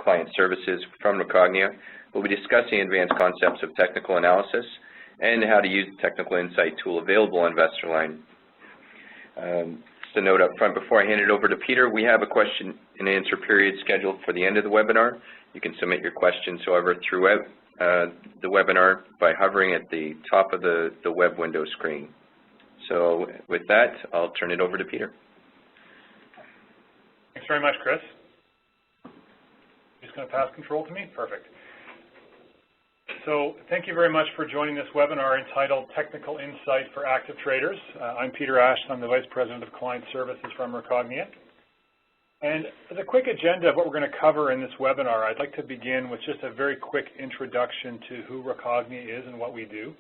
Client Services from Recognia. We'll be discussing advanced concepts of technical analysis and how to use the technical insight tool available on InvestorLine. Just a note up front before I hand it over to Peter, we have a question and answer period scheduled for the end of the webinar. You can submit your questions, however, throughout the webinar by hovering at the top of the web window screen. So with that, I'll turn it over to Peter. Thanks very much, Chris. Just going to pass control to me? Perfect. So thank you very much for joining this webinar entitled Technical Insight for Active Traders. I'm Peter Ashton. I'm the Vice President of Client Services from Recognia. And as a quick agenda of what we're going to cover in this webinar, I'd like to begin with just a very quick introduction to who Recognia is and what we do.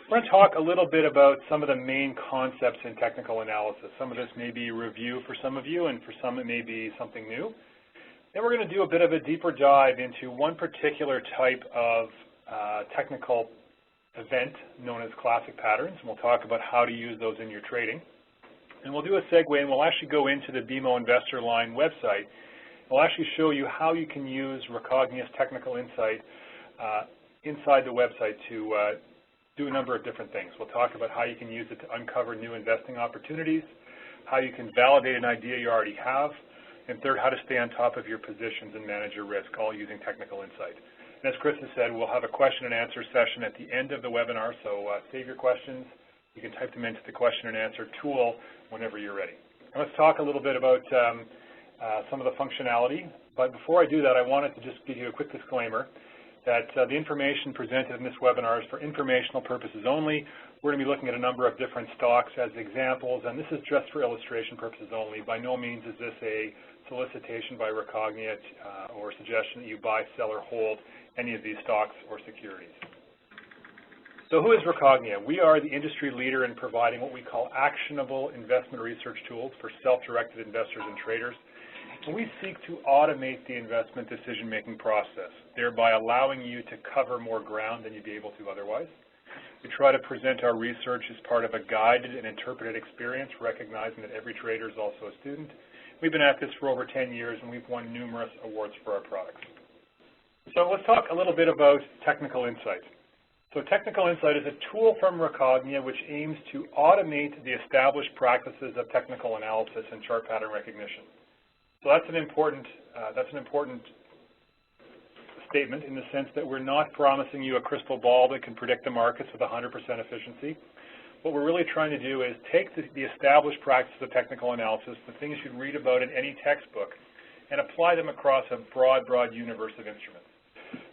We're going to talk a little bit about some of the main concepts in technical analysis. Some of this may be a review for some of you, and for some it may be something new. Then we're going to do a bit of a deeper dive into one particular type of technical event known as classic patterns, and we'll talk about how to use those in your trading. And we'll do a segue, and we'll actually go into the BMO InvestorLine website. We'll actually show you how you can use Recognia's technical insight inside the website to do a number of different things. We'll talk about how you can use it to uncover new investing opportunities, how you can validate an idea you already have, and third, how to stay on top of your positions and manage your risk, all using technical insight. And as Chris has said, we'll have a question and answer session at the end of the webinar, so save your questions. You can type them into the question and answer tool whenever you're ready. And let's talk a little bit about some of the functionality. But before I do that, I wanted to just give you a quick disclaimer that the information presented in this webinar is for informational purposes only. We're going to be looking at a number of different stocks as examples, and this is just for illustration purposes only. By no means is this a solicitation by Recognia or suggestion that you buy, sell, or hold any of these stocks or securities. So who is Recognia? We are the industry leader in providing what we call actionable investment research tools for self-directed investors and traders. And we seek to automate the investment decision-making process, thereby allowing you to cover more ground than you'd be able to otherwise. We try to present our research as part of a guided and interpreted experience, recognizing that every trader is also a student. We've been at this for over 10 years, and we've won numerous awards for our products. So let's talk a little bit about technical insight. So technical insight is a tool from Recognia which aims to automate the established practices of technical analysis and chart pattern recognition. So that's an important statement in the sense that we're not promising you a crystal ball that can predict the markets with 100% efficiency. What we're really trying to do is take the established practices of technical analysis, the things you'd read about in any textbook, and apply them across a broad universe of instruments.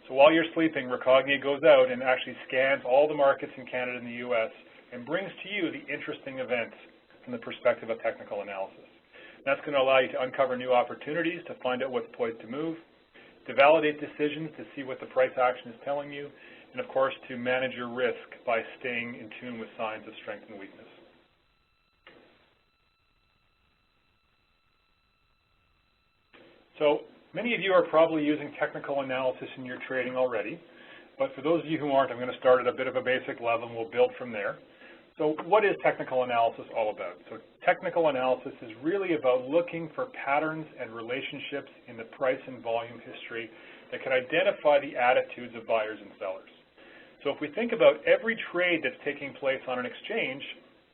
So while you're sleeping, Recognia goes out and actually scans all the markets in Canada and the U.S. and brings to you the interesting events from the perspective of technical analysis. That's going to allow you to uncover new opportunities, to find out what's poised to move, to validate decisions, to see what the price action is telling you, and of course to manage your risk by staying in tune with signs of strength and weakness. So many of you are probably using technical analysis in your trading already, but for those of you who aren't, I'm going to start at a bit of a basic level and we'll build from there. So what is technical analysis all about? So technical analysis is really about looking for patterns and relationships in the price and volume history that can identify the attitudes of buyers and sellers. So if we think about every trade that's taking place on an exchange,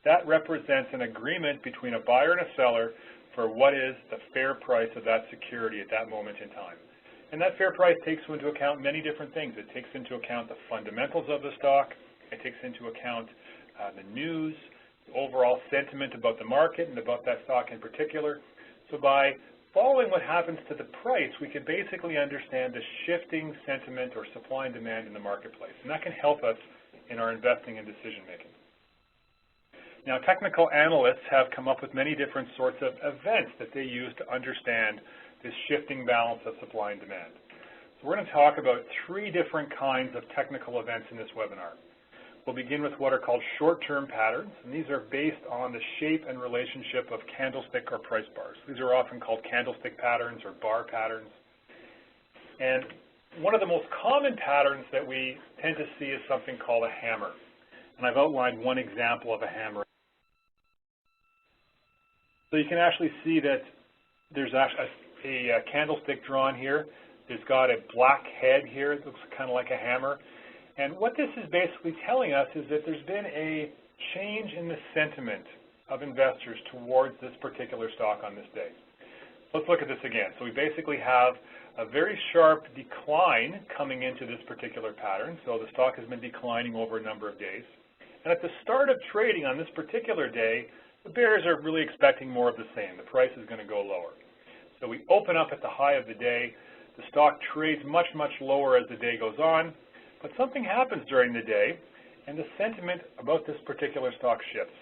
that represents an agreement between a buyer and a seller for what is the fair price of that security at that moment in time. And that fair price takes into account many different things. It takes into account the fundamentals of the stock. It takes into account the news, the overall sentiment about the market and about that stock in particular. So by following what happens to the price, we can basically understand the shifting sentiment or supply and demand in the marketplace. And that can help us in our investing and decision making. Now, technical analysts have come up with many different sorts of events that they use to understand this shifting balance of supply and demand. So we're going to talk about 3 different kinds of technical events in this webinar. We'll begin with what are called short-term patterns, and these are based on the shape and relationship of candlestick or price bars. These are often called candlestick patterns or bar patterns. And one of the most common patterns that we tend to see is something called a hammer. And I've outlined one example of a hammer. So you can actually see that there's actually a candlestick drawn here. It's got a black head here. It looks kind of like a hammer. And what this is basically telling us is that there's been a change in the sentiment of investors towards this particular stock on this day. Let's look at this again. So we basically have a very sharp decline coming into this particular pattern. So the stock has been declining over a number of days. And at the start of trading on this particular day, the bears are really expecting more of the same. The price is going to go lower. So we open up at the high of the day. The stock trades much, much lower as the day goes on. But something happens during the day, and the sentiment about this particular stock shifts.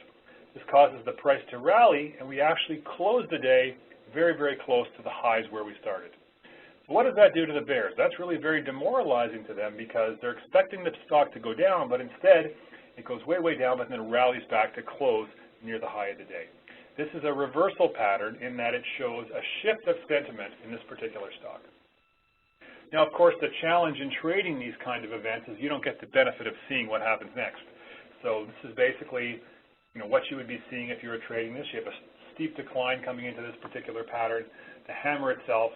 This causes the price to rally, and we actually close the day very, very close to the highs where we started. So what does that do to the bears? That's really very demoralizing to them because they're expecting the stock to go down, but instead it goes way, way down, but then rallies back to close near the high of the day. This is a reversal pattern in that it shows a shift of sentiment in this particular stock. Now, of course, the challenge in trading these kind of events is you don't get the benefit of seeing what happens next. So this is basically, what you would be seeing if you were trading this. You have a steep decline coming into this particular pattern. The hammer itself,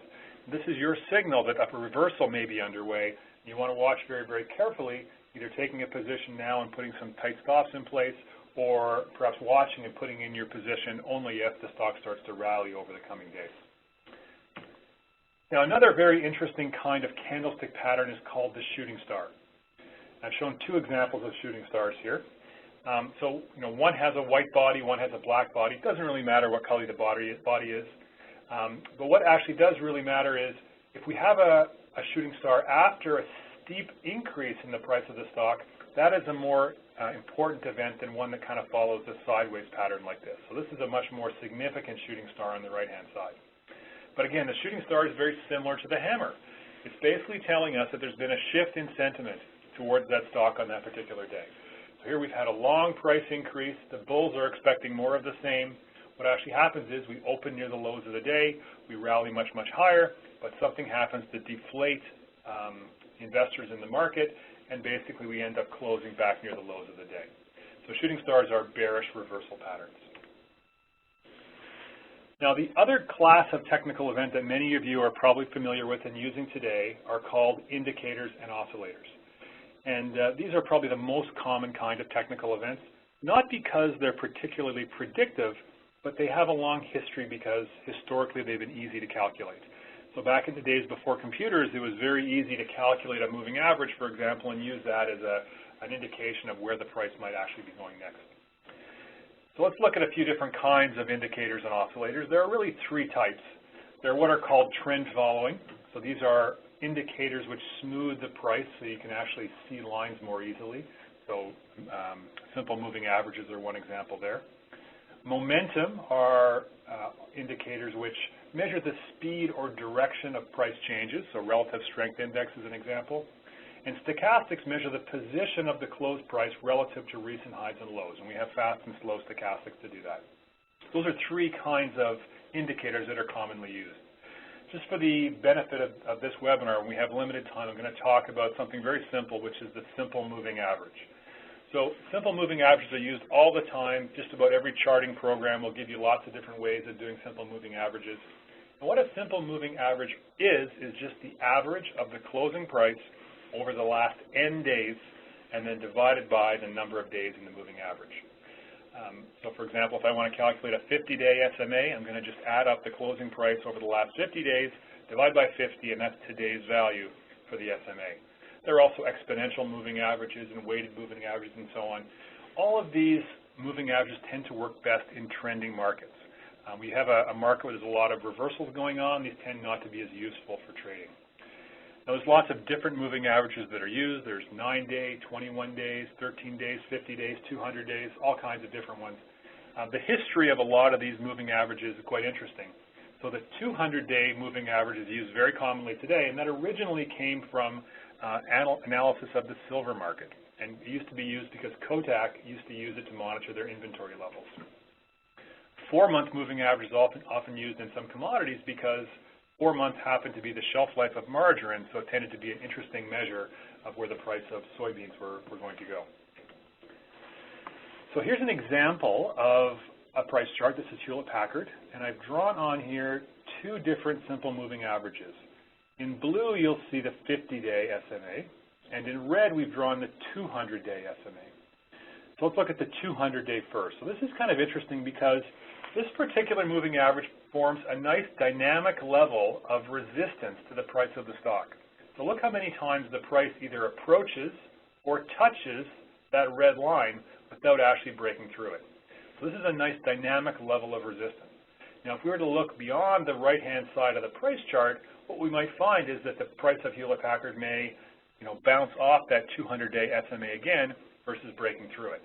this is your signal that a reversal may be underway. You want to watch very, very carefully, either taking a position now and putting some tight stops in place, or perhaps watching and putting in your position only if the stock starts to rally over the coming days. Now, another very interesting kind of candlestick pattern is called the shooting star. I've shown two examples of shooting stars here. One has a white body, one has a black body. It doesn't really matter what color the body is. But what actually does really matter is if we have a shooting star after a steep increase in the price of the stock, that is a more important event than one that kind of follows a sideways pattern like this. So this is a much more significant shooting star on the right-hand side. But again, the shooting star is very similar to the hammer. It's basically telling us that there's been a shift in sentiment towards that stock on that particular day. So here we've had a long price increase. The bulls are expecting more of the same. What actually happens is we open near the lows of the day, we rally much, much higher, but something happens to deflate investors in the market, and basically we end up closing back near the lows of the day. So shooting stars are bearish reversal patterns. Now, the other class of technical event that many of you are probably familiar with and using today are called indicators and oscillators. And these are probably the most common kind of technical events, not because they're particularly predictive, but they have a long history because historically they've been easy to calculate. So back in the days before computers, it was very easy to calculate a moving average, for example, and use that as an indication of where the price might actually be going next. So let's look at a few different kinds of indicators and oscillators. There are really three types. There are what are called trend following. So these are indicators which smooth the price so you can actually see lines more easily. So simple moving averages are one example there. Momentum are indicators which measure the speed or direction of price changes. So relative strength index is an example. And stochastics measure the position of the close price relative to recent highs and lows. And we have fast and slow stochastics to do that. Those are three kinds of indicators that are commonly used. Just for the benefit of this webinar, when we have limited time, I'm going to talk about something very simple, which is the simple moving average. So simple moving averages are used all the time. Just about every charting program will give you lots of different ways of doing simple moving averages. And what a simple moving average is just the average of the closing price over the last n days, and then divided by the number of days in the moving average. So for example, if I want to calculate a 50-day SMA, I'm going to just add up the closing price over the last 50 days, divide by 50, and that's today's value for the SMA. There are also exponential moving averages and weighted moving averages and so on. All of these moving averages tend to work best in trending markets. We have a market where there's a lot of reversals going on. These tend not to be as useful for trading. Now, there's lots of different moving averages that are used. There's 9-day, 21 days, 13 days, 50 days, 200 days, all kinds of different ones. The history of a lot of these moving averages is quite interesting. So the 200-day moving average is used very commonly today, and that originally came from analysis of the silver market. And it used to be used because Kotak used to use it to monitor their inventory levels. 4-month moving average is often used in some commodities because 4 months happened to be the shelf life of margarine, so it tended to be an interesting measure of where the price of soybeans were going to go. So here's an example of a price chart. This is Hewlett-Packard, and I've drawn on here two different simple moving averages. In blue, you'll see the 50-day SMA, and in red, we've drawn the 200-day SMA. So let's look at the 200-day first. So this is kind of interesting because this particular moving average forms a nice dynamic level of resistance to the price of the stock. So look how many times the price either approaches or touches that red line without actually breaking through it. So this is a nice dynamic level of resistance. Now, if we were to look beyond the right-hand side of the price chart, what we might find is that the price of Hewlett-Packard may, bounce off that 200-day SMA again versus breaking through it.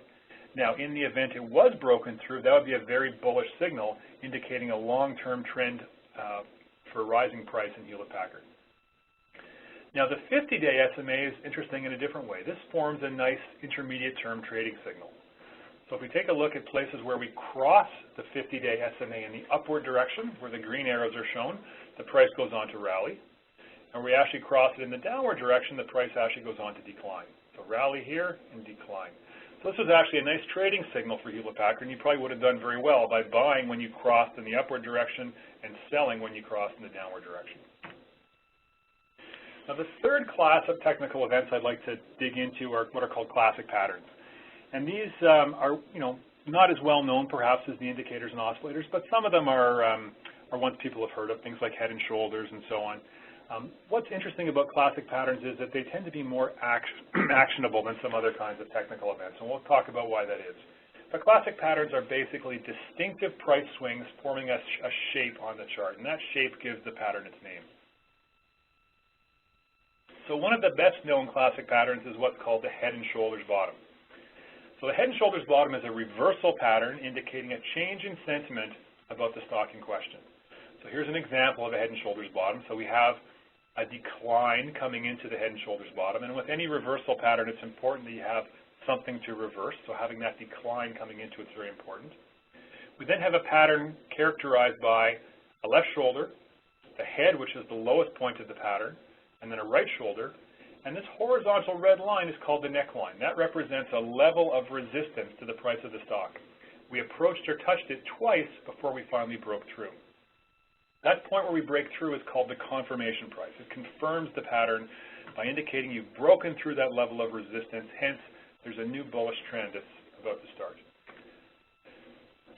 Now, in the event it was broken through, that would be a very bullish signal indicating a long-term trend for rising price in Hewlett-Packard. Now, the 50-day SMA is interesting in a different way. This forms a nice intermediate-term trading signal. So if we take a look at places where we cross the 50-day SMA in the upward direction, where the green arrows are shown, the price goes on to rally. And we actually cross it in the downward direction, the price actually goes on to decline. So rally here and decline. So this was actually a nice trading signal for Hewlett-Packard, and you probably would have done very well by buying when you crossed in the upward direction and selling when you crossed in the downward direction. Now, the third class of technical events I'd like to dig into are what are called classic patterns. And these are, not as well known perhaps as the indicators and oscillators, but some of them are ones people have heard of, things like head and shoulders and so on. What's interesting about classic patterns is that they tend to be more actionable than some other kinds of technical events, and we'll talk about why that is. But classic patterns are basically distinctive price swings forming a shape on the chart, and that shape gives the pattern its name. So one of the best known classic patterns is what's called the head and shoulders bottom. So the head and shoulders bottom is a reversal pattern indicating a change in sentiment about the stock in question. So here's an example of a head and shoulders bottom. So we have a decline coming into the head and shoulders bottom, and with any reversal pattern, it's important that you have something to reverse. So having that decline coming into it is very important. We then have a pattern characterized by a left shoulder, the head, which is the lowest point of the pattern, and then a right shoulder. And this horizontal red line is called the neckline. That represents a level of resistance to the price of the stock. We approached or touched it twice before we finally broke through. That point where we break through is called the confirmation price. It confirms the pattern by indicating you've broken through that level of resistance. Hence, there's a new bullish trend that's about to start.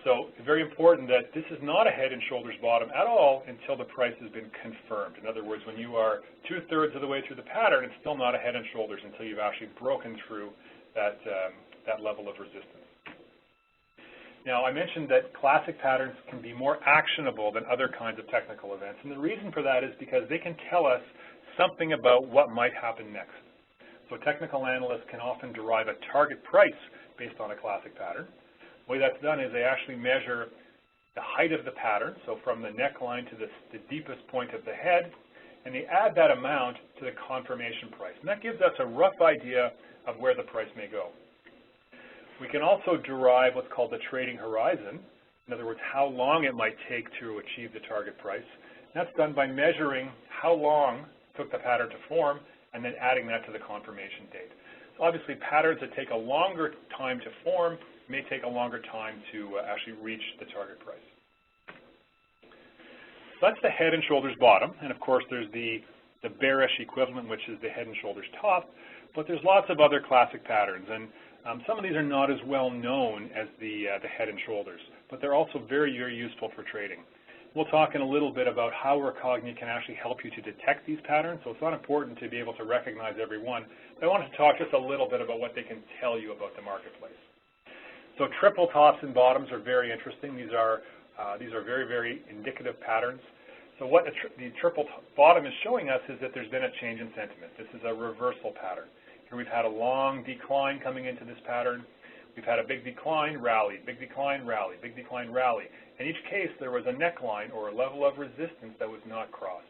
So it's very important that this is not a head and shoulders bottom at all until the price has been confirmed. In other words, when you are 2/3 of the way through the pattern, it's still not a head and shoulders until you've actually broken through that level of resistance. Now, I mentioned that classic patterns can be more actionable than other kinds of technical events, and the reason for that is because they can tell us something about what might happen next. So technical analysts can often derive a target price based on a classic pattern. The way that's done is they actually measure the height of the pattern, so from the neckline to the deepest point of the head, and they add that amount to the confirmation price. And that gives us a rough idea of where the price may go. We can also derive what's called the trading horizon, in other words, how long it might take to achieve the target price. And that's done by measuring how long it took the pattern to form and then adding that to the confirmation date. So obviously, patterns that take a longer time to form may take a longer time to actually reach the target price. So that's the head and shoulders bottom, and of course there's the bearish equivalent, which is the head and shoulders top, but there's lots of other classic patterns, and some of these are not as well known as the head and shoulders, but they're also very, very useful for trading. We'll talk in a little bit about how Recognia can actually help you to detect these patterns, so it's not important to be able to recognize every one, but I wanted to talk just a little bit about what they can tell you about the marketplace. So triple tops and bottoms are very interesting. These are very, very indicative patterns. So what the triple bottom is showing us is that there's been a change in sentiment. This is a reversal pattern. Here we've had a long decline coming into this pattern. We've had a big decline, rally, big decline, rally, big decline, rally. In each case, there was a neckline or a level of resistance that was not crossed.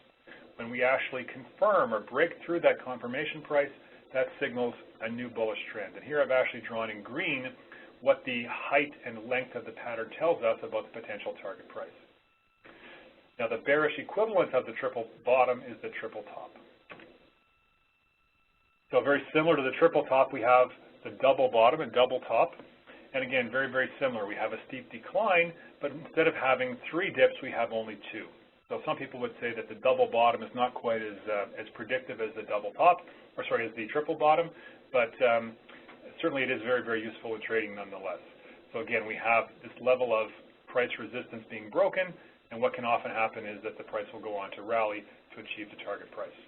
When we actually confirm or break through that confirmation price, that signals a new bullish trend. And here I've actually drawn in green what the height and length of the pattern tells us about the potential target price. Now, the bearish equivalent of the triple bottom is the triple top. So very similar to the triple top, we have the double bottom and double top. And again, very, very similar. We have a steep decline, but instead of having 3 dips, we have only 2. So some people would say that the double bottom is not quite as predictive as the double top, or sorry, as the triple bottom, but certainly it is very, very useful in trading nonetheless. So again, we have this level of price resistance being broken, and what can often happen is that the price will go on to rally to achieve the target price.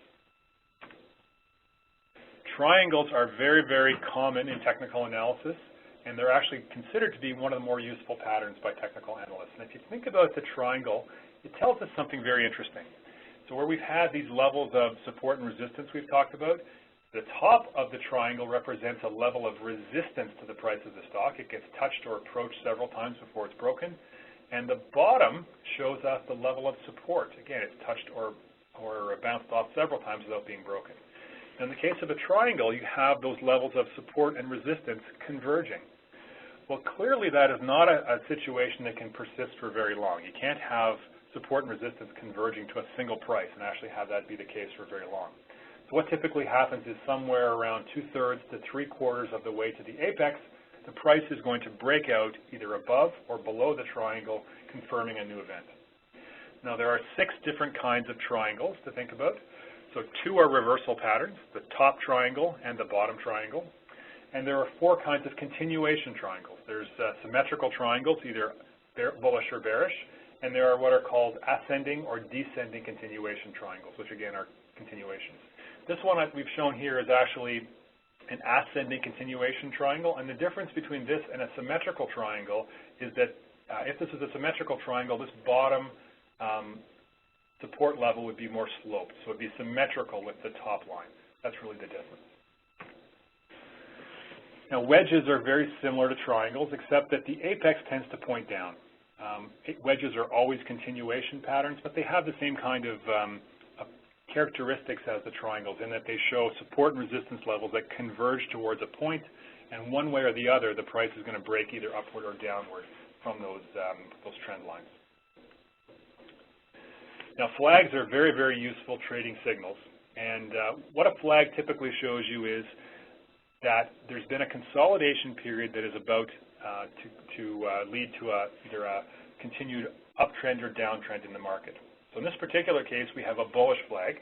Triangles are very, very common in technical analysis, and they're actually considered to be one of the more useful patterns by technical analysts. And if you think about the triangle, it tells us something very interesting. So where we've had these levels of support and resistance we've talked about, the top of the triangle represents a level of resistance to the price of the stock. It gets touched or approached several times before it's broken. And the bottom shows us the level of support. Again, it's touched or bounced off several times without being broken. In the case of a triangle, you have those levels of support and resistance converging. Well, clearly that is not a situation that can persist for very long. You can't have support and resistance converging to a single price and actually have that be the case for very long. So what typically happens is somewhere around 2/3 to 3/4 of the way to the apex, the price is going to break out either above or below the triangle, confirming a new event. Now, there are 6 different kinds of triangles to think about. So 2 are reversal patterns, the top triangle and the bottom triangle. And there are 4 kinds of continuation triangles. There's symmetrical triangles, either bullish or bearish, and there are what are called ascending or descending continuation triangles, which again are continuations. This one that we've shown here is actually an ascending continuation triangle, and the difference between this and a symmetrical triangle is that if this is a symmetrical triangle, this bottom support level would be more sloped, so it would be symmetrical with the top line. That's really the difference. Now, wedges are very similar to triangles, except that the apex tends to point down. Wedges are always continuation patterns, but they have the same kind of characteristics as the triangles in that they show support and resistance levels that converge towards a point, and one way or the other, the price is going to break either upward or downward from those trend lines. Now, flags are very, very useful trading signals, and what a flag typically shows you is that there's been a consolidation period that is about to lead to either a continued uptrend or downtrend in the market. So in this particular case, we have a bullish flag.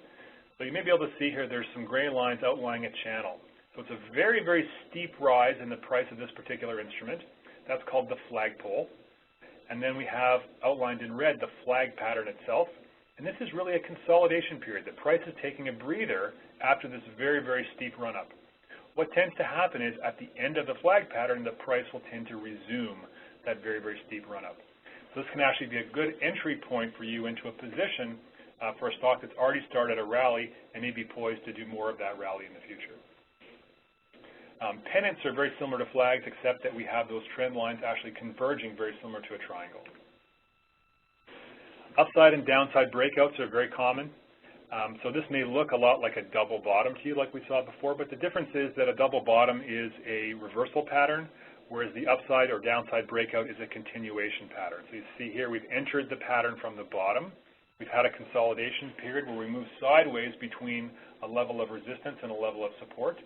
So you may be able to see here there's some gray lines outlining a channel. So it's a very, very steep rise in the price of this particular instrument. That's called the flagpole. And then we have outlined in red the flag pattern itself. And this is really a consolidation period. The price is taking a breather after this very, very steep run-up. What tends to happen is at the end of the flag pattern, the price will tend to resume that very, very steep run-up. So this can actually be a good entry point for you into a position for a stock that's already started a rally and may be poised to do more of that rally in the future. Pennants are very similar to flags, except that we have those trend lines actually converging very similar to a triangle. Upside and downside breakouts are very common. So this may look a lot like a double bottom to you like we saw before, but the difference is that a double bottom is a reversal pattern, whereas the upside or downside breakout is a continuation pattern. So you see here we've entered the pattern from the bottom. We've had a consolidation period where we move sideways between a level of resistance and a level of support.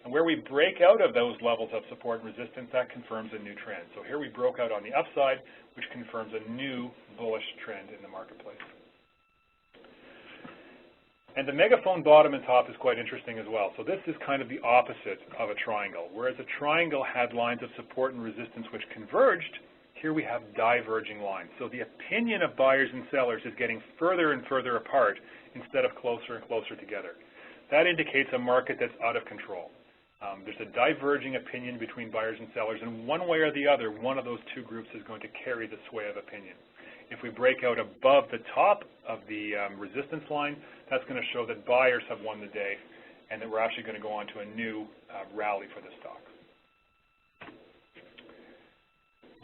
And where we break out of those levels of support and resistance, that confirms a new trend. So here we broke out on the upside, which confirms a new bullish trend in the marketplace. And the megaphone bottom and top is quite interesting as well. So this is kind of the opposite of a triangle. Whereas a triangle had lines of support and resistance which converged, here we have diverging lines. So the opinion of buyers and sellers is getting further and further apart instead of closer and closer together. That indicates a market that's out of control. There's a diverging opinion between buyers and sellers, and one way or the other, one of those two groups is going to carry the sway of opinion. If we break out above the top of the resistance line, that's going to show that buyers have won the day and that we're actually going to go on to a new rally for the stock.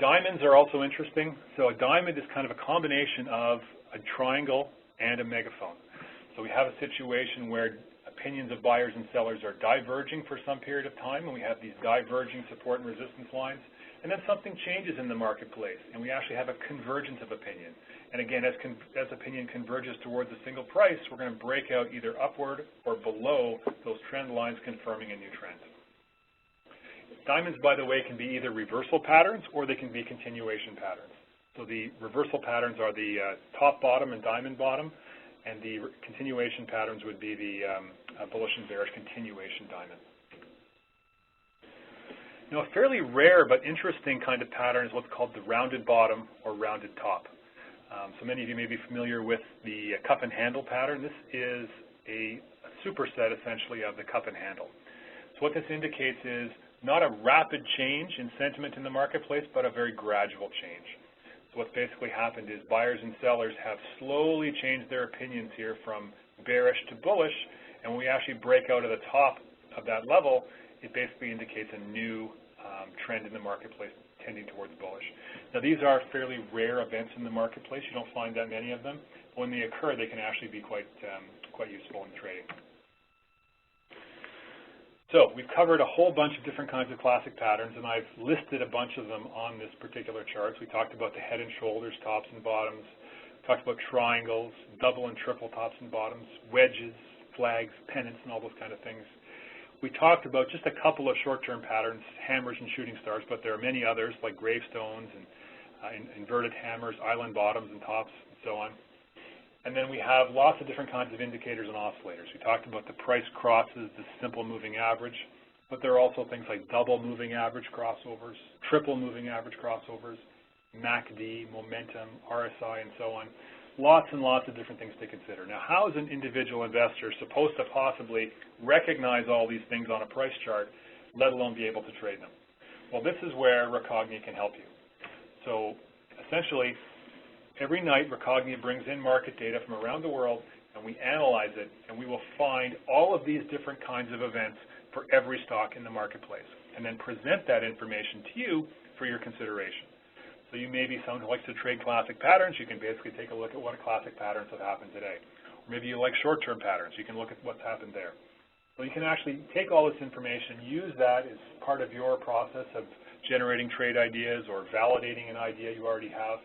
Diamonds are also interesting. So a diamond is kind of a combination of a triangle and a megaphone. So we have a situation where opinions of buyers and sellers are diverging for some period of time, and we have these diverging support and resistance lines. And then something changes in the marketplace, and we actually have a convergence of opinion. And again, as opinion converges towards a single price, we're going to break out either upward or below those trend lines, confirming a new trend. Diamonds, by the way, can be either reversal patterns or they can be continuation patterns. So the reversal patterns are the top bottom and diamond bottom, and the continuation patterns would be the bullish and bearish continuation diamond. Now, a fairly rare but interesting kind of pattern is what's called the rounded bottom or rounded top. So many of you may be familiar with the cup and handle pattern. This is a superset, essentially, of the cup and handle. So what this indicates is not a rapid change in sentiment in the marketplace, but a very gradual change. So what's basically happened is buyers and sellers have slowly changed their opinions here from bearish to bullish, and when we actually break out of the top of that level, it basically indicates a new trend in the marketplace tending towards bullish. Now, these are fairly rare events in the marketplace. You don't find that many of them. But when they occur, they can actually be quite useful in trading. So we've covered a whole bunch of different kinds of classic patterns, and I've listed a bunch of them on this particular chart. So we talked about the head and shoulders, tops and bottoms. We talked about triangles, double and triple tops and bottoms, wedges, flags, pennants, and all those kind of things. We talked about just a couple of short-term patterns, hammers and shooting stars, but there are many others like gravestones and inverted hammers, island bottoms and tops, and so on. And then we have lots of different kinds of indicators and oscillators. We talked about the price crosses, the simple moving average, but there are also things like double moving average crossovers, triple moving average crossovers, MACD, momentum, RSI, and so on. Lots and lots of different things to consider. Now, how is an individual investor supposed to possibly recognize all these things on a price chart, let alone be able to trade them? Well, this is where Recognia can help you. So essentially, every night Recognia brings in market data from around the world, and we analyze it, and we will find all of these different kinds of events for every stock in the marketplace, and then present that information to you for your consideration. So you may be someone who likes to trade classic patterns. You can basically take a look at what classic patterns have happened today. Or maybe you like short-term patterns. You can look at what's happened there. So you can actually take all this information, use that as part of your process of generating trade ideas or validating an idea you already have.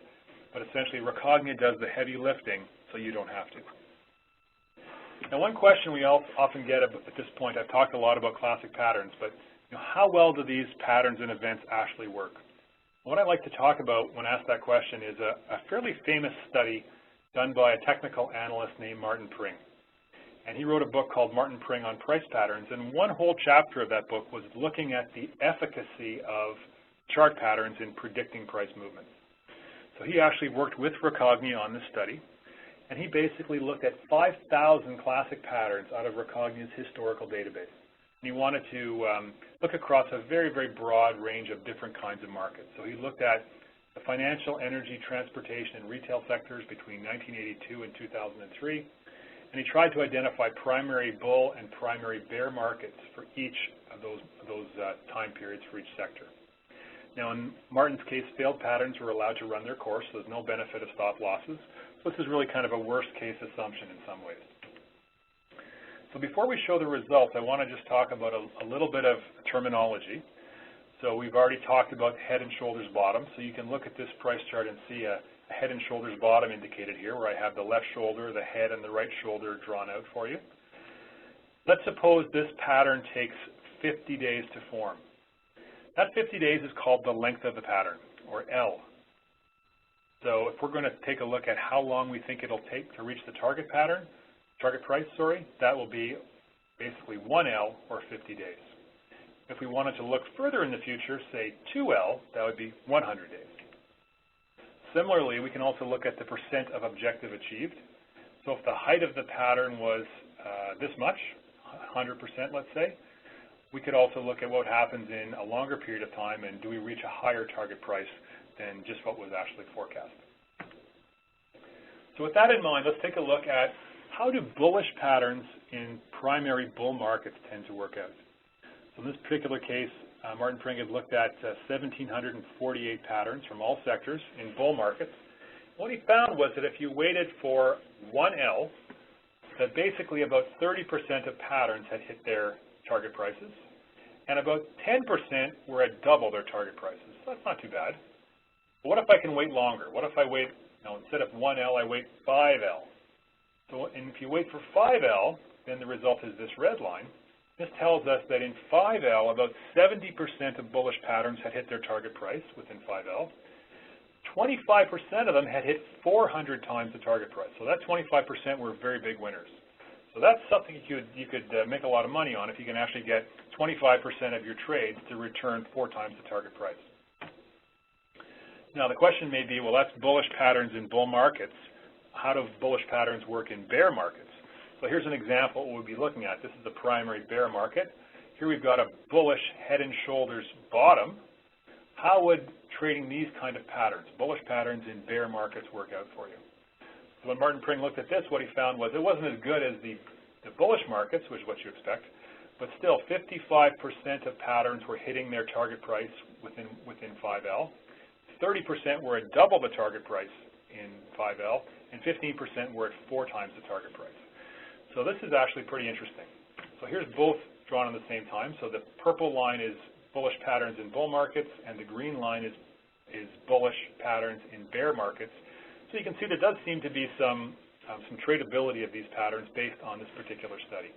But essentially, Recognia does the heavy lifting so you don't have to. Now, one question we often get at this point, I've talked a lot about classic patterns, but how well do these patterns and events actually work? What I'd like to talk about when asked that question is a fairly famous study done by a technical analyst named Martin Pring. And he wrote a book called Martin Pring on Price Patterns, and one whole chapter of that book was looking at the efficacy of chart patterns in predicting price movement. So he actually worked with Recognia on this study, and he basically looked at 5,000 classic patterns out of Recognia's historical database. And he wanted to look across a very, very broad range of different kinds of markets. So he looked at the financial, energy, transportation, and retail sectors between 1982 and 2003, and he tried to identify primary bull and primary bear markets for each of those time periods for each sector. Now, in Martin's case, failed patterns were allowed to run their course, so there's no benefit of stop losses. So this is really kind of a worst-case assumption in some ways. So before we show the results, I want to just talk about a little bit of terminology. So we've already talked about head and shoulders bottom. So you can look at this price chart and see a head and shoulders bottom indicated here, where I have the left shoulder, the head, and the right shoulder drawn out for you. Let's suppose this pattern takes 50 days to form. That 50 days is called the length of the pattern, or L. So if we're going to take a look at how long we think it'll take to reach the target pattern, target price, that will be basically 1L or 50 days. If we wanted to look further in the future, say 2L, that would be 100 days. Similarly, we can also look at the percent of objective achieved. So if the height of the pattern was this much, 100%, let's say, we could also look at what happens in a longer period of time, and do we reach a higher target price than just what was actually forecast. So with that in mind, let's take a look at how do bullish patterns in primary bull markets tend to work out. So in this particular case, Martin Pring had looked at 1,748 patterns from all sectors in bull markets. What he found was that if you waited for 1L, that basically about 30% of patterns had hit their target prices, and about 10% were at double their target prices. So that's not too bad. But what if I can wait longer? What if I wait, instead of 1L, I wait 5L? So, and if you wait for 5L, then the result is this red line. This tells us that in 5L, about 70% of bullish patterns had hit their target price within 5L. 25% of them had hit 400 times the target price. So that 25% were very big winners. So that's something you could make a lot of money on if you can actually get 25% of your trades to return 4 times the target price. Now the question may be, well, that's bullish patterns in bull markets. How do bullish patterns work in bear markets? So here's an example of what we'll be looking at. This is the primary bear market. Here we've got a bullish head and shoulders bottom. How would trading these kind of patterns, bullish patterns in bear markets, work out for you? So when Martin Pring looked at this, what he found was it wasn't as good as the bullish markets, which is what you expect, but still 55% of patterns were hitting their target price within 5L. 30% were at double the target price in 5L, and 15% were at 4 times the target price. So this is actually pretty interesting. So here's both drawn at the same time. So the purple line is bullish patterns in bull markets, and the green line is bullish patterns in bear markets. So you can see there does seem to be some tradability of these patterns based on this particular study.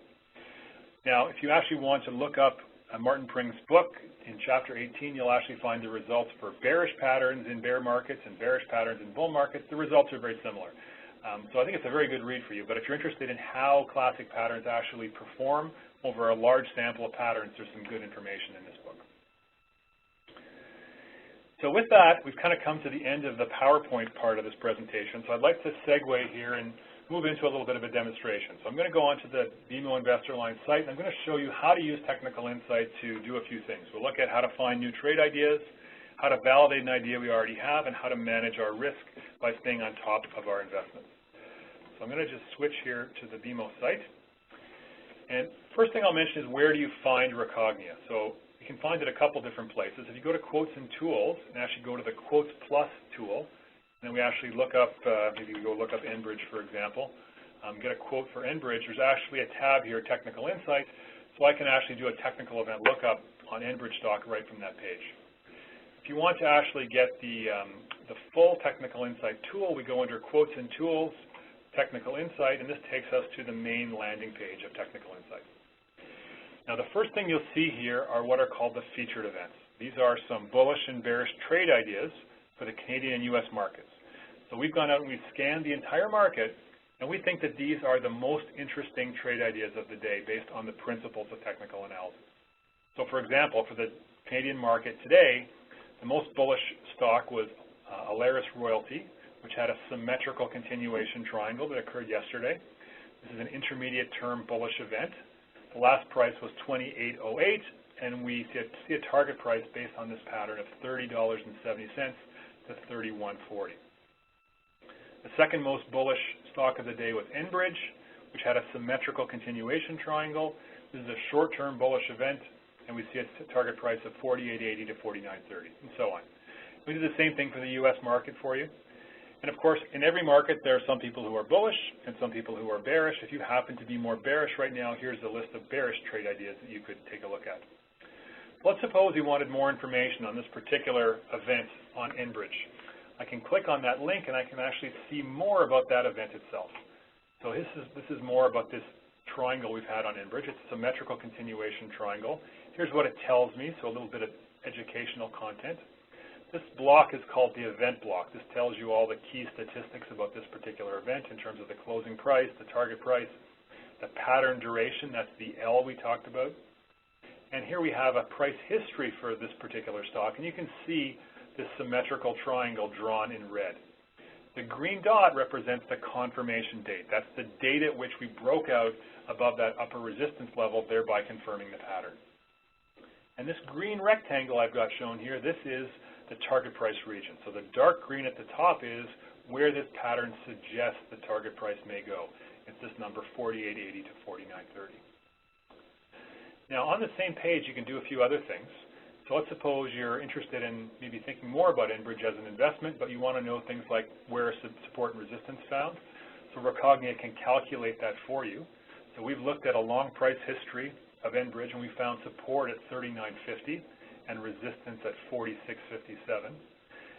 Now, if you actually want to look up Martin Pring's book, in Chapter 18, you'll actually find the results for bearish patterns in bear markets and bearish patterns in bull markets. The results are very similar. So I think it's a very good read for you. But if you're interested in how classic patterns actually perform over a large sample of patterns, there's some good information in this book. So with that, we've kind of come to the end of the PowerPoint part of this presentation. So I'd like to segue here and move into a little bit of a demonstration. So I'm going to go onto the BMO Investor Line site, and I'm going to show you how to use technical insight to do a few things. We'll look at how to find new trade ideas, how to validate an idea we already have, and how to manage our risk by staying on top of our investments. So I'm going to just switch here to the BMO site. And first thing I'll mention is, where do you find Recognia? So you can find it a couple different places. If you go to Quotes and Tools, and actually go to the Quotes Plus tool, and then we actually look up, maybe we go look up Enbridge, for example, get a quote for Enbridge, there's actually a tab here, Technical Insight, so I can actually do a technical event lookup on Enbridge stock right from that page. If you want to actually get the full Technical Insight tool, we go under Quotes and Tools, Technical Insight, and this takes us to the main landing page of Technical Insight. Now the first thing you'll see here are what are called the featured events. These are some bullish and bearish trade ideas for the Canadian and U.S. markets. So we've gone out and we've scanned the entire market, and we think that these are the most interesting trade ideas of the day based on the principles of technical analysis. So for example, for the Canadian market today, the most bullish stock was Alaris Royalty, which had a symmetrical continuation triangle that occurred yesterday. This is an intermediate term bullish event. The last price was $28.08, and we see a target price based on this pattern of $30.70 to $31.40. The second most bullish stock of the day was Enbridge, which had a symmetrical continuation triangle. This is a short-term bullish event, and we see a target price of $48.80 to $49.30, and so on. We do the same thing for the U.S. market for you. And of course, in every market, there are some people who are bullish and some people who are bearish. If you happen to be more bearish right now, here's a list of bearish trade ideas that you could take a look at. Let's suppose you wanted more information on this particular event on Enbridge. I can click on that link and I can actually see more about that event itself. So this is more about this triangle we've had on Enbridge. It's a symmetrical continuation triangle. Here's what it tells me, so a little bit of educational content. This block is called the event block. This tells you all the key statistics about this particular event in terms of the closing price, the target price, the pattern duration, that's the L we talked about. And here we have a price history for this particular stock, and you can see this symmetrical triangle drawn in red. The green dot represents the confirmation date. That's the date at which we broke out above that upper resistance level, thereby confirming the pattern. And this green rectangle I've got shown here, this is the target price region. So the dark green at the top is where this pattern suggests the target price may go. It's this number 48.80 to 49.30. Now on the same page you can do a few other things. So let's suppose you're interested in maybe thinking more about Enbridge as an investment, but you want to know things like where is support and resistance found. So Recognia can calculate that for you. So we've looked at a long price history of Enbridge and we found support at 39.50 and resistance at 46.57.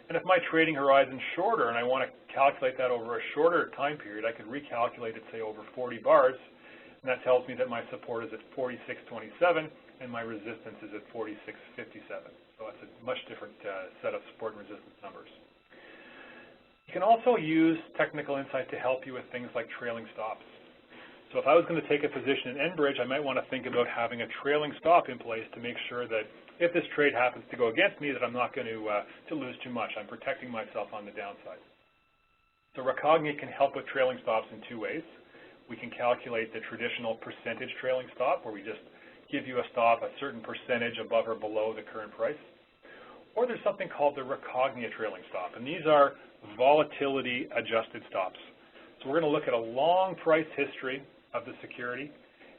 And if my trading horizon is shorter and I want to calculate that over a shorter time period, I could recalculate it, say, over 40 bars, and that tells me that my support is at 46.27 and my resistance is at 46.57. So that's a much different set of support and resistance numbers. You can also use technical insight to help you with things like trailing stops. So if I was going to take a position in Enbridge, I might want to think about having a trailing stop in place to make sure that if this trade happens to go against me, that I'm not going to lose too much. I'm protecting myself on the downside. So Recognia can help with trailing stops in two ways. We can calculate the traditional percentage trailing stop, where we just give you a stop a certain percentage above or below the current price. Or there's something called the Recognia trailing stop, and these are volatility adjusted stops. So we're going to look at a long price history of the security,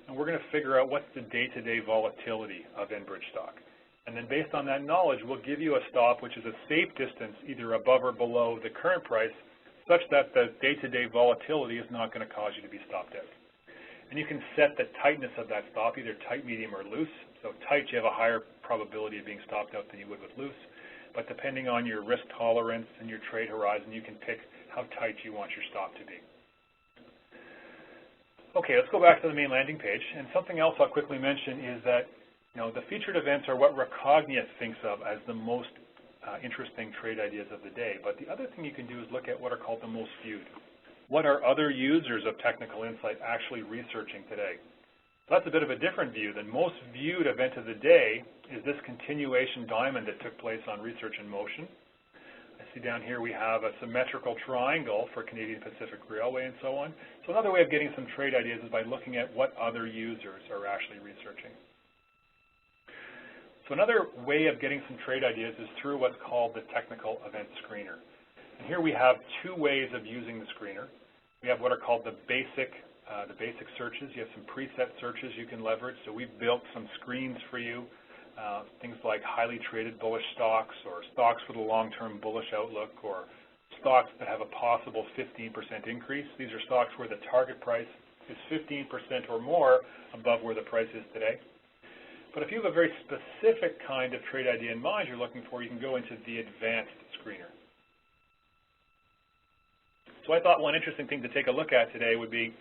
and we're going to figure out what's the day-to-day volatility of Enbridge stock. And then based on that knowledge, we'll give you a stop which is a safe distance either above or below the current price, such that the day-to-day volatility is not going to cause you to be stopped out. And you can set the tightness of that stop, either tight, medium, or loose. So tight, you have a higher probability of being stopped out than you would with loose. But depending on your risk tolerance and your trade horizon, you can pick how tight you want your stop to be. Okay, let's go back to the main landing page. And something else I'll quickly mention is that the featured events are what Recognia thinks of as the most interesting trade ideas of the day. But the other thing you can do is look at what are called the most viewed. What are other users of technical insight actually researching today? So that's a bit of a different view. The most viewed event of the day is this continuation diamond that took place on Research in Motion. I see down here we have a symmetrical triangle for Canadian Pacific Railway and so on. So another way of getting some trade ideas is by looking at what other users are actually researching. So another way of getting some trade ideas is through what's called the technical event screener. And here we have two ways of using the screener. We have what are called the basic searches. You have some preset searches you can leverage. So we've built some screens for you, things like highly traded bullish stocks, or stocks with a long-term bullish outlook, or stocks that have a possible 15% increase. These are stocks where the target price is 15% or more above where the price is today. But if you have a very specific kind of trade idea in mind you're looking for, you can go into the advanced screener. So I thought one interesting thing to take a look at today would be,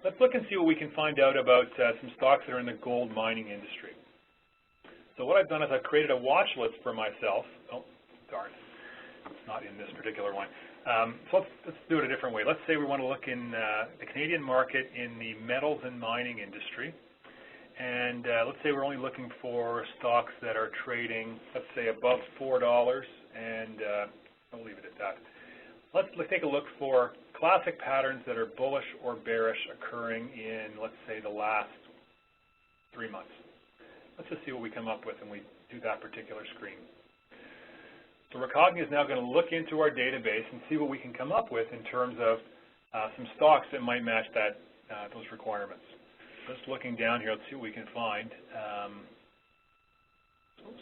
let's look and see what we can find out about some stocks that are in the gold mining industry. So what I've done is I've created a watch list for myself. Oh, darn, it's not in this particular one. So let's do it a different way. Let's say we want to look in the Canadian market in the metals and mining industry. And let's say we're only looking for stocks that are trading, let's say, above $4, and I'll leave it at that. Let's take a look for classic patterns that are bullish or bearish occurring in, let's say, the last 3 months. Let's just see what we come up with when we do that particular screen. So Recognia is now going to look into our database and see what we can come up with in terms of some stocks that might match those requirements. Just looking down here, let's see what we can find.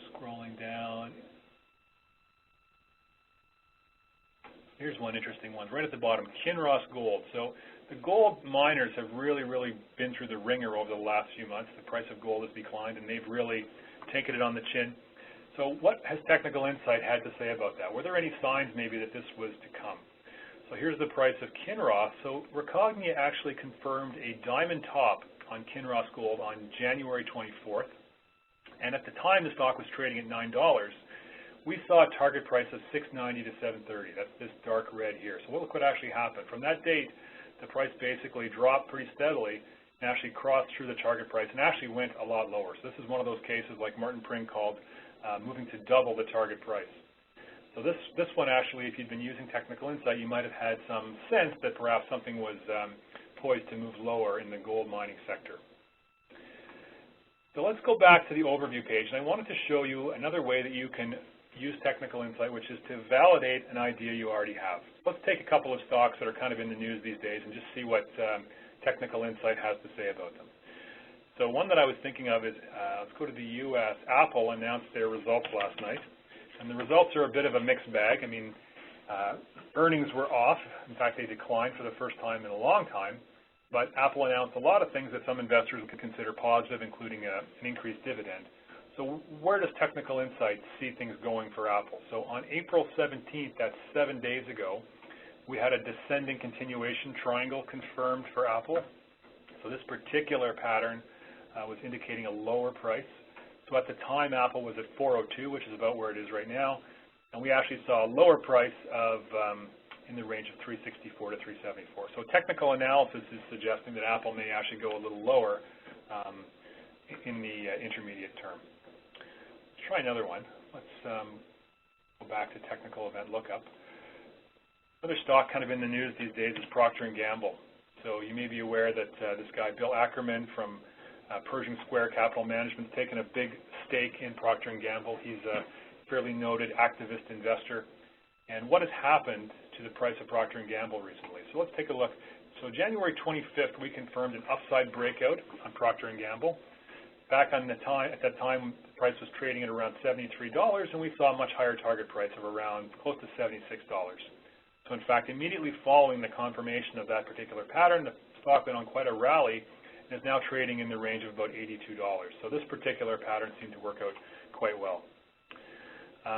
Scrolling down. Here's one interesting one, right at the bottom, Kinross Gold. So the gold miners have really been through the ringer over the last few months. The price of gold has declined, and they've really taken it on the chin. So what has Technical Insight had to say about that? Were there any signs maybe that this was to come? So here's the price of Kinross. So Recognia actually confirmed a diamond top on Kinross Gold on January 24th. And at the time the stock was trading at $9, we saw a target price of $6.90 to $7.30. That's this dark red here. So look what actually happened. From that date, the price basically dropped pretty steadily and actually crossed through the target price and actually went a lot lower. So this is one of those cases like Martin Pring called moving to double the target price. So this one actually, if you'd been using Technical Insight, you might have had some sense that perhaps something was poised to move lower in the gold mining sector. So let's go back to the overview page, and I wanted to show you another way that you can use Technical Insight, which is to validate an idea you already have. Let's take a couple of stocks that are kind of in the news these days and just see what Technical Insight has to say about them. So one that I was thinking of is, let's go to the U.S. Apple announced their results last night, and the results are a bit of a mixed bag. I mean, earnings were off. In fact, they declined for the first time in a long time, but Apple announced a lot of things that some investors could consider positive, including an increased dividend. So where does Technical Insight see things going for Apple? So on April 17th, that's 7 days ago, we had a descending continuation triangle confirmed for Apple. So this particular pattern was indicating a lower price. So at the time, Apple was at $402, which is about where it is right now. And we actually saw a lower price of in the range of 364 to 374. So technical analysis is suggesting that Apple may actually go a little lower in the intermediate term. Let's try another one. Let's go back to technical event lookup. Another stock kind of in the news these days is Procter & Gamble. So you may be aware that this guy, Bill Ackerman from Pershing Square Capital Management, has taken a big stake in Procter & Gamble. He's a fairly noted activist investor. And what has happened to the price of Procter & Gamble recently? So let's take a look. So January 25th, we confirmed an upside breakout on Procter & Gamble. Back at that time, the price was trading at around $73, and we saw a much higher target price of around close to $76. So in fact, immediately following the confirmation of that particular pattern, the stock went on quite a rally and is now trading in the range of about $82. So this particular pattern seemed to work out quite well.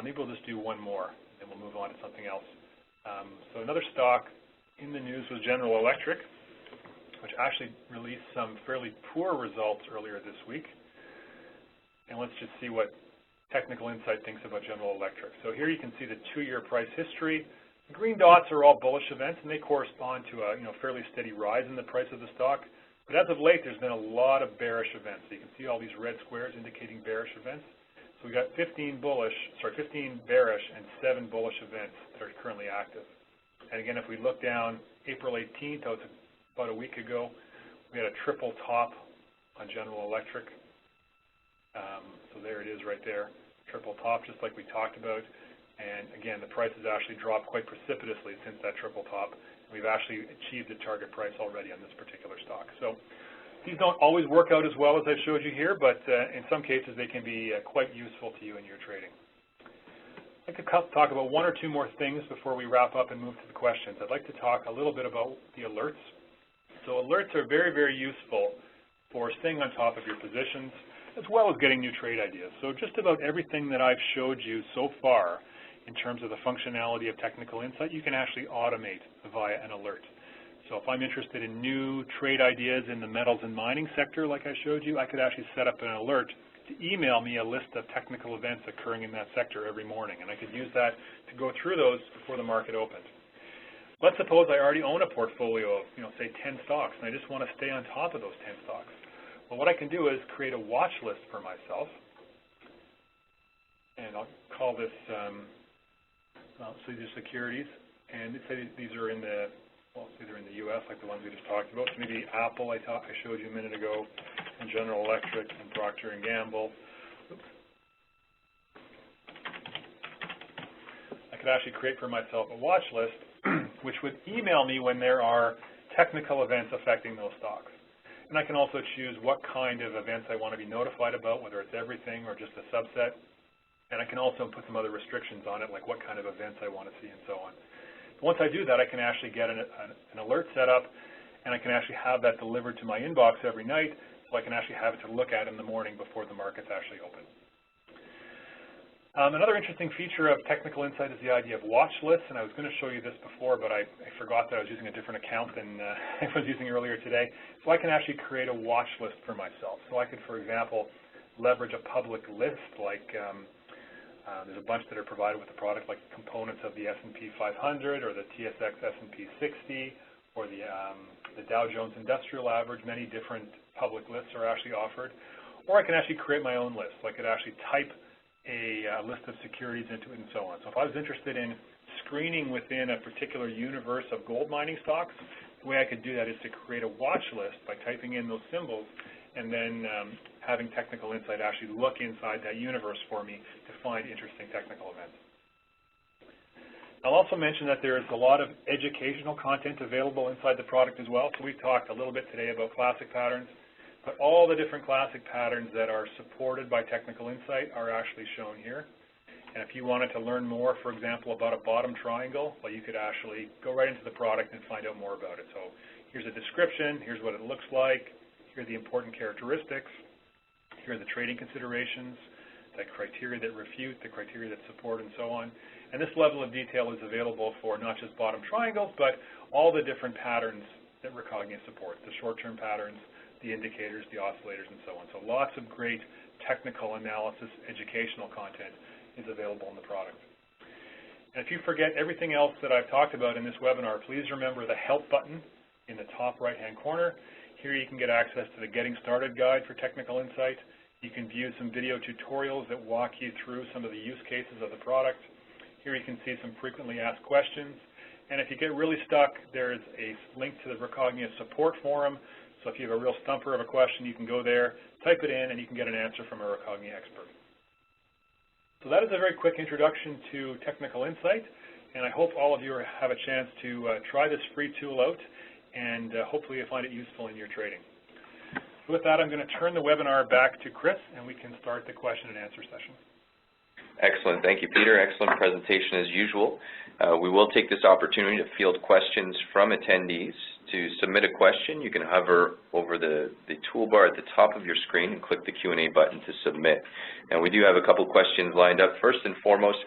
Maybe we'll just do one more, and we'll move on to something else. So another stock in the news was General Electric, which actually released some fairly poor results earlier this week. And let's just see what Technical Insight thinks about General Electric. So here you can see the 2-year price history. The green dots are all bullish events, and they correspond to a fairly steady rise in the price of the stock. But as of late, there's been a lot of bearish events. So you can see all these red squares indicating bearish events. So we got 15 bearish and 7 bullish events that are currently active. And again, if we look down April 18th, that was about a week ago, we had a triple top on General Electric. So there it is right there, triple top, just like we talked about. And again, the price has actually dropped quite precipitously since that triple top. We've actually achieved the target price already on this particular stock. So these don't always work out as well as I showed you here, but in some cases they can be quite useful to you in your trading. I'd like to talk about 1 or 2 more things before we wrap up and move to the questions. I'd like to talk a little bit about the alerts. So alerts are very, very useful for staying on top of your positions, as well as getting new trade ideas. So just about everything that I've showed you so far in terms of the functionality of Technical Insight, you can actually automate via an alert. So if I'm interested in new trade ideas in the metals and mining sector, like I showed you, I could actually set up an alert to email me a list of technical events occurring in that sector every morning, and I could use that to go through those before the market opened. Let's suppose I already own a portfolio of, say 10 stocks, and I just want to stay on top of those 10 stocks. Well, what I can do is create a watch list for myself, and I'll call this, so these are securities, and let's say these are in the, say they're in the U.S., like the ones we just talked about. So maybe Apple, I showed you a minute ago, and General Electric, and Procter & Gamble. Oops. I could actually create for myself a watch list, which would email me when there are technical events affecting those stocks. And I can also choose what kind of events I want to be notified about, whether it's everything or just a subset. And I can also put some other restrictions on it, like what kind of events I want to see and so on. But once I do that, I can actually get an alert set up, and I can actually have that delivered to my inbox every night, so I can actually have it to look at in the morning before the market's actually open. Another interesting feature of Technical Insight is the idea of watch lists, and I was going to show you this before, but I forgot that I was using a different account than I was using earlier today. So I can actually create a watch list for myself. So I could, for example, leverage a public list, like there's a bunch that are provided with the product, like components of the S&P 500 or the TSX S&P 60 or the Dow Jones Industrial Average. Many different public lists are actually offered. Or I can actually create my own list. So I could actually type a list of securities into it and so on. So if I was interested in screening within a particular universe of gold mining stocks, the way I could do that is to create a watch list by typing in those symbols and then having Technical Insight actually look inside that universe for me to find interesting technical events. I'll also mention that there is a lot of educational content available inside the product as well. So we've talked a little bit today about classic patterns. But all the different classic patterns that are supported by Technical Insight are actually shown here. And if you wanted to learn more, for example, about a bottom triangle, well, you could actually go right into the product and find out more about it. So here's a description, here's what it looks like, here are the important characteristics, here are the trading considerations, the criteria that refute, the criteria that support, and so on. And this level of detail is available for not just bottom triangles, but all the different patterns that Recognia supports, the short-term patterns, the indicators, the oscillators, and so on. So lots of great technical analysis, educational content is available in the product. And if you forget everything else that I've talked about in this webinar, please remember the Help button in the top right-hand corner. Here you can get access to the Getting Started Guide for Technical Insight. You can view some video tutorials that walk you through some of the use cases of the product. Here you can see some frequently asked questions. And if you get really stuck, there's a link to the Recognia support forum. So if you have a real stumper of a question, you can go there, type it in, and you can get an answer from a Recognia expert. So that is a very quick introduction to Technical Insight, and I hope all of you have a chance to try this free tool out, and hopefully you find it useful in your trading. So with that, I'm going to turn the webinar back to Chris, and we can start the question and answer session. Excellent. Thank you, Peter. Excellent presentation as usual. We will take this opportunity to field questions from attendees. To submit a question, you can hover over the toolbar at the top of your screen and click the Q&A button to submit. And we do have a couple questions lined up. First and foremost,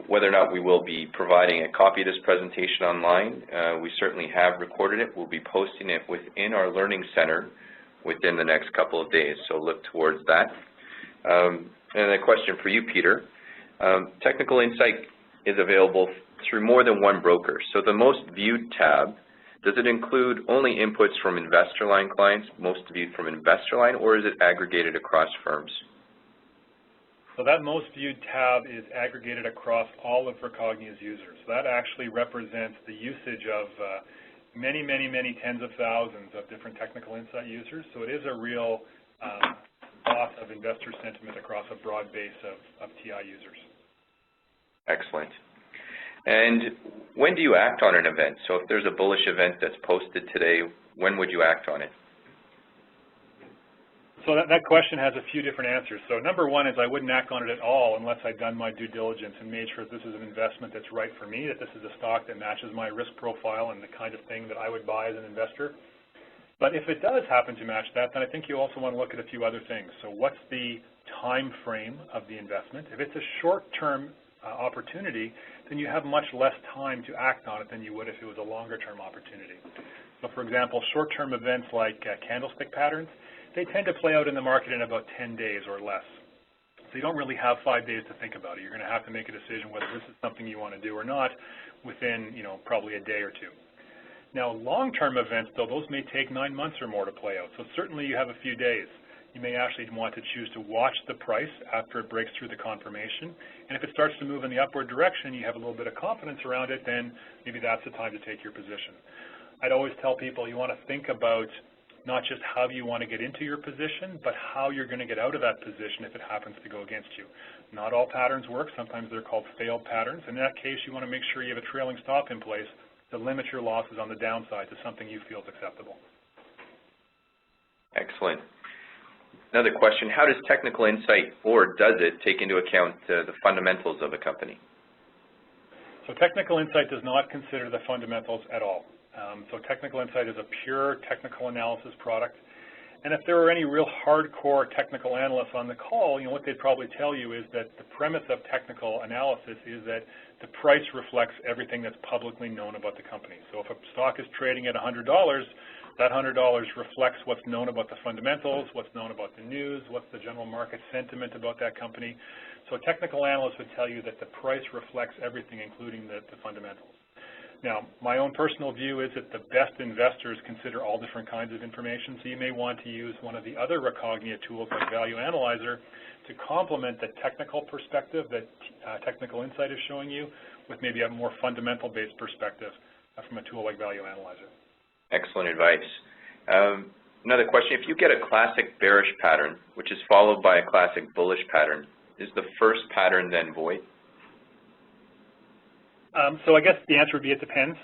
whether or not we will be providing a copy of this presentation online. We certainly have recorded it. We'll be posting it within our Learning Center within the next couple of days, so look towards that. And a question for you, Peter. Technical Insight is available through more than one broker. So the Most Viewed tab, does it include only inputs from InvestorLine clients, most viewed from InvestorLine, or is it aggregated across firms? So that Most Viewed tab is aggregated across all of Recognia's users. So that actually represents the usage of many, many, many tens of thousands of different Technical Insight users. So it is a real lot of investor sentiment across a broad base of TI users. Excellent. And when do you act on an event? So if there's a bullish event that's posted today, when would you act on it? So that question has a few different answers. So number one is I wouldn't act on it at all unless I'd done my due diligence and made sure that this is an investment that's right for me, that this is a stock that matches my risk profile and the kind of thing that I would buy as an investor. But if it does happen to match that, then I think you also want to look at a few other things. So what's the time frame of the investment? If it's a short-term opportunity, then you have much less time to act on it than you would if it was a longer-term opportunity. So for example, short-term events like candlestick patterns, they tend to play out in the market in about 10 days or less. So you don't really have 5 days to think about it. You're going to have to make a decision whether this is something you want to do or not within, probably a day or two. Now, long-term events, though, those may take 9 months or more to play out. So certainly you have a few days. You may actually want to choose to watch the price after it breaks through the confirmation. And if it starts to move in the upward direction, you have a little bit of confidence around it, then maybe that's the time to take your position. I'd always tell people you want to think about not just how you want to get into your position, but how you're going to get out of that position if it happens to go against you. Not all patterns work. Sometimes they're called failed patterns. In that case, you want to make sure you have a trailing stop in place to limit your losses on the downside to something you feel is acceptable. Excellent. Another question, how does Technical Insight, or does it, take into account the fundamentals of a company? So Technical Insight does not consider the fundamentals at all. So Technical Insight is a pure technical analysis product. And if there were any real hardcore technical analysts on the call, what they'd probably tell you is that the premise of technical analysis is that the price reflects everything that's publicly known about the company. So if a stock is trading at $100, that $100 reflects what's known about the fundamentals, what's known about the news, what's the general market sentiment about that company. So technical analysts would tell you that the price reflects everything, including the fundamentals. Now, my own personal view is that the best investors consider all different kinds of information, so you may want to use one of the other Recognia tools like Value Analyzer to complement the technical perspective that Technical Insight is showing you with maybe a more fundamental-based perspective from a tool like Value Analyzer. Excellent advice. Another question, if you get a classic bearish pattern, which is followed by a classic bullish pattern, is the first pattern then void? So I guess the answer would be it depends.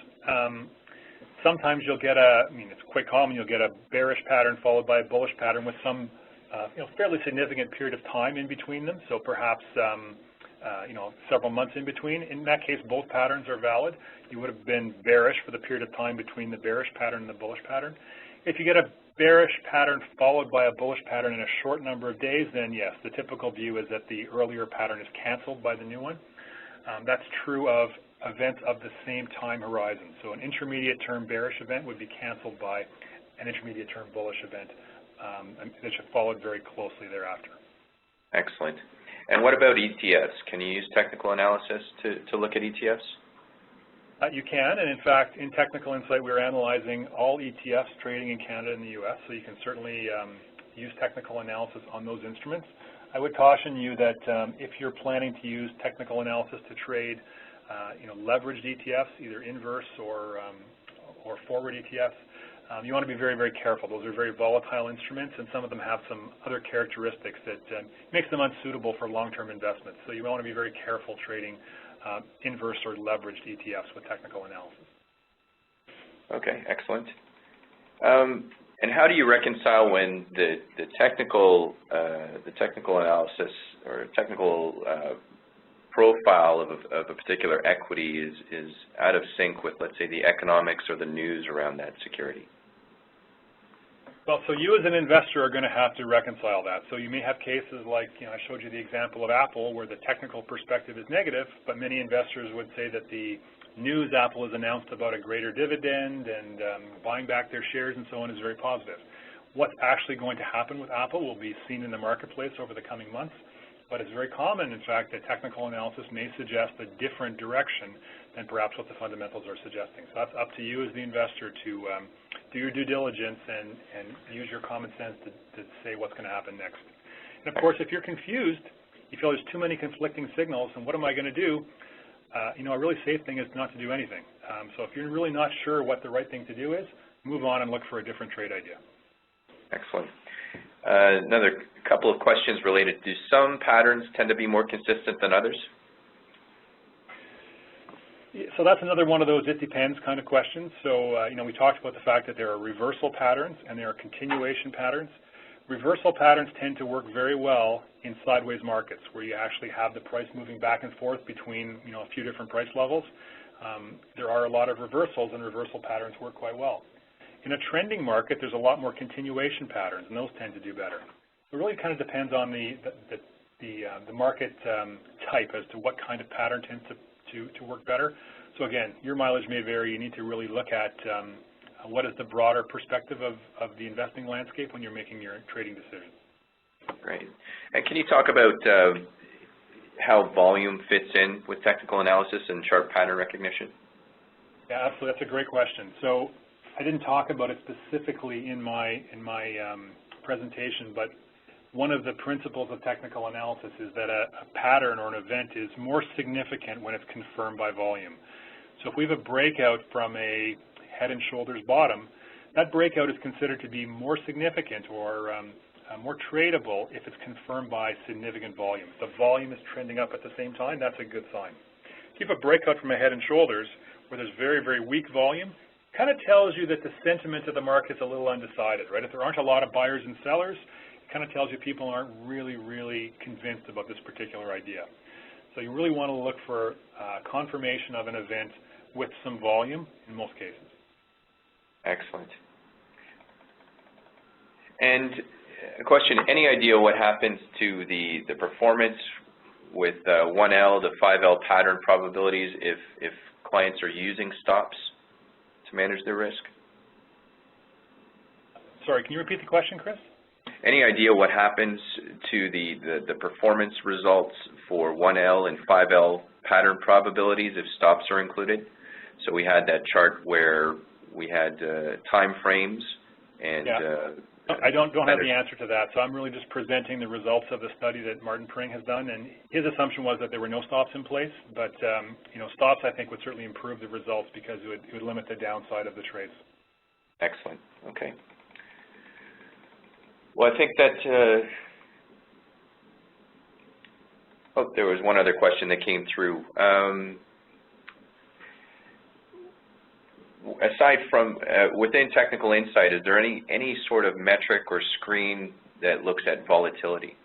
Sometimes you'll get it's quite common, you'll get a bearish pattern followed by a bullish pattern with some fairly significant period of time in between them, so perhaps several months in between. In that case, both patterns are valid. You would have been bearish for the period of time between the bearish pattern and the bullish pattern. If you get a bearish pattern followed by a bullish pattern in a short number of days, then yes, the typical view is that the earlier pattern is canceled by the new one. That's true of events of the same time horizon. So an intermediate term bearish event would be canceled by an intermediate term bullish event that should follow very closely thereafter. Excellent. And what about ETFs? Can you use technical analysis to look at ETFs? You can, and in fact, in Technical Insight, we're analyzing all ETFs trading in Canada and the U.S., so you can certainly use technical analysis on those instruments. I would caution you that if you're planning to use technical analysis to trade, leveraged ETFs, either inverse or forward ETFs, you want to be very, very careful. Those are very volatile instruments, and some of them have some other characteristics that makes them unsuitable for long-term investments. So you want to be very careful trading inverse or leveraged ETFs with technical analysis. Okay, excellent. And how do you reconcile when the technical analysis or technical profile of a particular equity is out of sync with, let's say, the economics or the news around that security? Well, so you as an investor are going to have to reconcile that. So you may have cases like, I showed you the example of Apple where the technical perspective is negative, but many investors would say that the news Apple has announced about a greater dividend and buying back their shares and so on is very positive. What's actually going to happen with Apple will be seen in the marketplace over the coming months, but it's very common, in fact, that technical analysis may suggest a different direction than perhaps what the fundamentals are suggesting. So that's up to you as the investor to do your due diligence and use your common sense to say what's going to happen next. And of course, if you're confused, you feel there's too many conflicting signals, and what am I going to do? A really safe thing is not to do anything. So if you're really not sure what the right thing to do is, move on and look for a different trade idea. Excellent. Another couple of questions related. Do some patterns tend to be more consistent than others? So that's another one of those it depends kind of questions. So, we talked about the fact that there are reversal patterns and there are continuation patterns. Reversal patterns tend to work very well in sideways markets where you actually have the price moving back and forth between, a few different price levels. There are a lot of reversals, and reversal patterns work quite well. In a trending market, there's a lot more continuation patterns, and those tend to do better. It really kind of depends on the market type as to what kind of pattern tends to work better. So again, your mileage may vary. You need to really look at what is the broader perspective of the investing landscape when you're making your trading decisions. Great. And can you talk about how volume fits in with technical analysis and chart pattern recognition? Yeah, absolutely. That's a great question. So I didn't talk about it specifically in my presentation, but one of the principles of technical analysis is that a pattern or an event is more significant when it's confirmed by volume. So if we have a breakout from a head and shoulders bottom, that breakout is considered to be more significant or more tradable if it's confirmed by significant volume. If the volume is trending up at the same time, that's a good sign. If you have a breakout from a head and shoulders where there's very, very weak volume, it kind of tells you that the sentiment of the market's a little undecided, right? If there aren't a lot of buyers and sellers, it kind of tells you people aren't really, really convinced about this particular idea. So you really want to look for confirmation of an event with some volume in most cases. Excellent. And a question, any idea what happens to the performance with 1L to 5L pattern probabilities if clients are using stops to manage their risk? Sorry, can you repeat the question, Chris? Any idea what happens to the performance results for 1L and 5L pattern probabilities if stops are included? So we had that chart where we had time frames and... Yeah. I don't have the answer to that, so I'm really just presenting the results of the study that Martin Pring has done, and his assumption was that there were no stops in place, but stops I think would certainly improve the results because it would limit the downside of the trades. Excellent. Okay. Well, I think that there was one other question that came through. Aside from within Technical Insight, is there any sort of metric or screen that looks at volatility?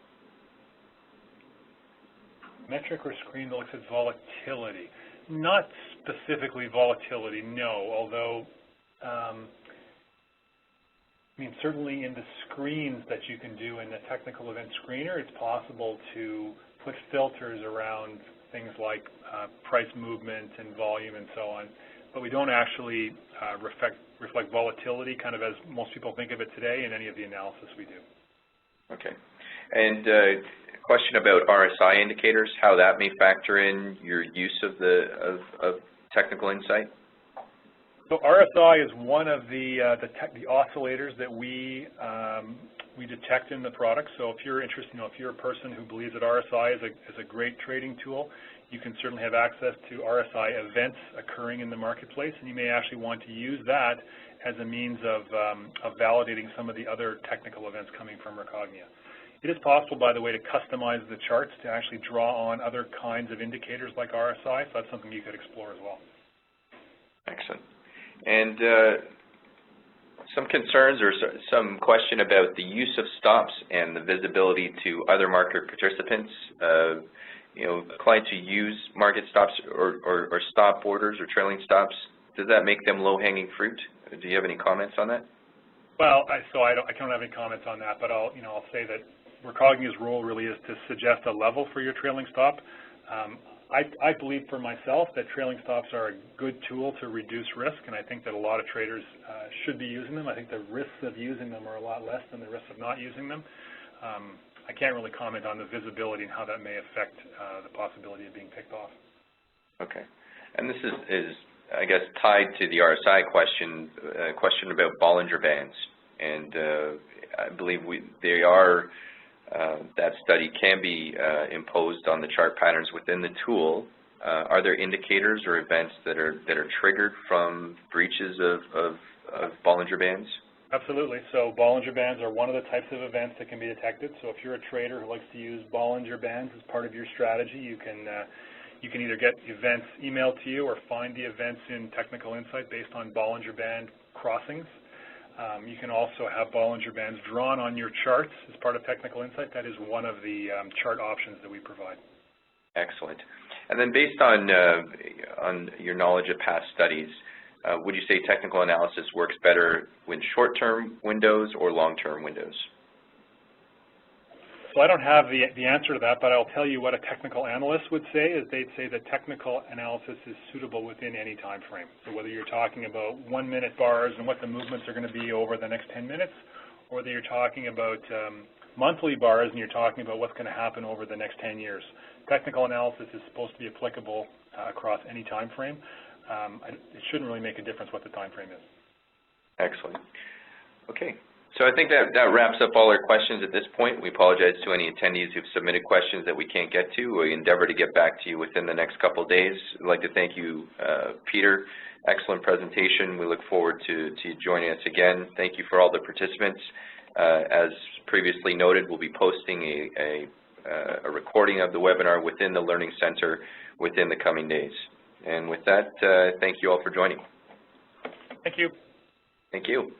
Metric or screen that looks at volatility? Not specifically volatility, no. Although, certainly in the screens that you can do in the technical event screener, it's possible to put filters around things like price movement and volume and so on. But we don't actually reflect volatility kind of as most people think of it today in any of the analysis we do. Okay. And question about RSI indicators, how that may factor in your use of technical insight? So RSI is one of the oscillators that we detect in the product. So if you're interested, if you're a person who believes that RSI is a great trading tool, you can certainly have access to RSI events occurring in the marketplace, and you may actually want to use that as a means of validating some of the other technical events coming from Recognia. It is possible, by the way, to customize the charts to actually draw on other kinds of indicators like RSI, so that's something you could explore as well. Excellent. And some concerns or some question about the use of stops and the visibility to other market participants. Clients who use market stops or stop orders or trailing stops, does that make them low-hanging fruit? Do you have any comments on that? Well, I don't have any comments on that, but I'll say that Recognia's role really is to suggest a level for your trailing stop. I believe for myself that trailing stops are a good tool to reduce risk, and I think that a lot of traders should be using them. I think the risks of using them are a lot less than the risks of not using them. I can't really comment on the visibility and how that may affect the possibility of being picked off. Okay. And this is I guess, tied to the RSI question, question about Bollinger Bands. And I believe that study can be imposed on the chart patterns within the tool. Are there indicators or events that are triggered from breaches of Bollinger Bands? Absolutely. So Bollinger Bands are one of the types of events that can be detected. So if you're a trader who likes to use Bollinger Bands as part of your strategy, you can either get events emailed to you or find the events in Technical Insight based on Bollinger Band crossings. You can also have Bollinger Bands drawn on your charts as part of Technical Insight. That is one of the chart options that we provide. Excellent. And then based on your knowledge of past studies, would you say technical analysis works better with short-term windows or long-term windows? So I don't have the answer to that, but I'll tell you what a technical analyst would say is they'd say that technical analysis is suitable within any time frame. So whether you're talking about 1-minute bars and what the movements are going to be over the next 10 minutes, or whether you're talking about monthly bars and you're talking about what's going to happen over the next 10 years. Technical analysis is supposed to be applicable across any time frame. It shouldn't really make a difference what the time frame is. Excellent. Okay. So I think that wraps up all our questions at this point. We apologize to any attendees who've submitted questions that we can't get to. We endeavor to get back to you within the next couple of days. I'd like to thank you, Peter. Excellent presentation. We look forward to you joining us again. Thank you for all the participants. As previously noted, we'll be posting a recording of the webinar within the Learning Center within the coming days. And with that, thank you all for joining. Thank you. Thank you.